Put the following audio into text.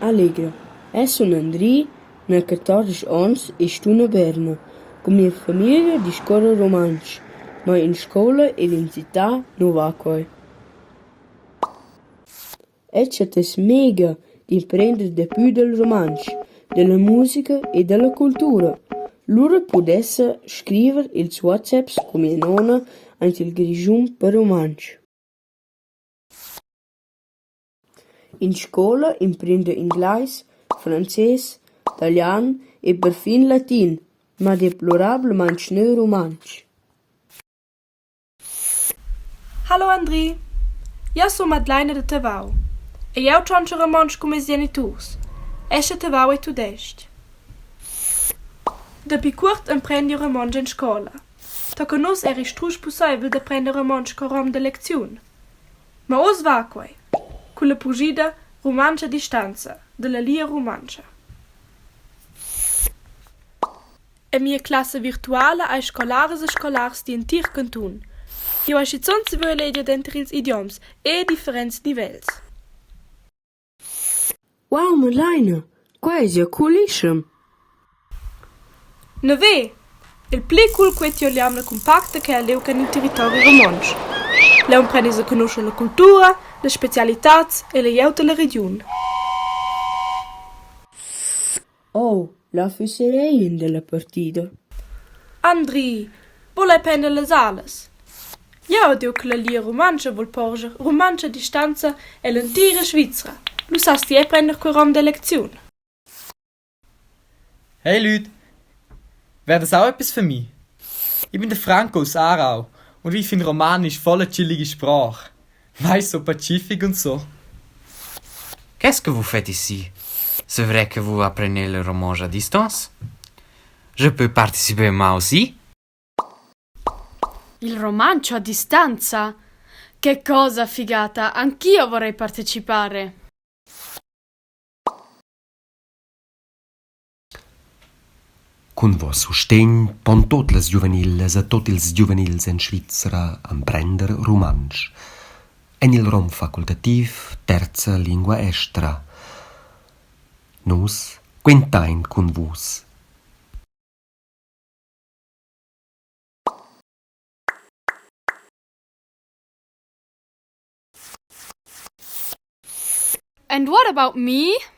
allegra. Sono Andrì, ne 14 ans e sto a Berna. Con mia famiglia discorro Romanche, ma in scuola ed in città non va coi. C'è mega di imprendere di più del romanche, della musica e della cultura. Loro potesse scrivere il WhatsApp con mia nonna anche il grigion per Rumantsch. In scuola imprende inglese, francese, italiano e perfino latino, ma deplorabilmente non romanche. Hallo André, io sono Madeleine de Tavau e io ho romanche come genitors. Esce Tavau e tudest. Da picurt imprendi romanche in scuola. Da conos eri strusch possibile de prendere romanche con rom de lezione. Ma os va quei, con la pugida Romanche distanza della Lia Rumantscha. E mia classe virtuale ai scolares e scolars di entir cantun. Io hai sonst vuole dentro ils idioms e differents nivells. Wow, Madeleine, quasi è coolissimo. Ne ve, il pli cool quetioliam la compacta che alleu can in territorio romanche. Leun prenis a conoscere la cultura, le specialità e le jeu della regione. Oh, la fisserei della partita. Andri, vuole prendere le sales. Io dico che la Lia Rumantscha vuol porgere Romanche distanza e l'intera Svizzera. Lu sasti e prendere quel rom de lezione. Hey Leute, wäre das auch etwas für mich? Ich bin der Franco aus Aarau und ich finde Romanisch voll eine chillige Sprache. Weißt so pacific und so. Qu'est-ce que vous faites ici? C'est vrai que vous apprenez le romanche à distance? Je peux participer moi aussi? Il romancio a distanza? Che cosa figata! Anch'io vorrei partecipare. Cun vos sustegn pon tot las giuvenillas e tot ils giuvenils en Svizzera apprender Rumantsch. En il rom facultativ terza lingua estra. Nus quentain cun vus. And what about me?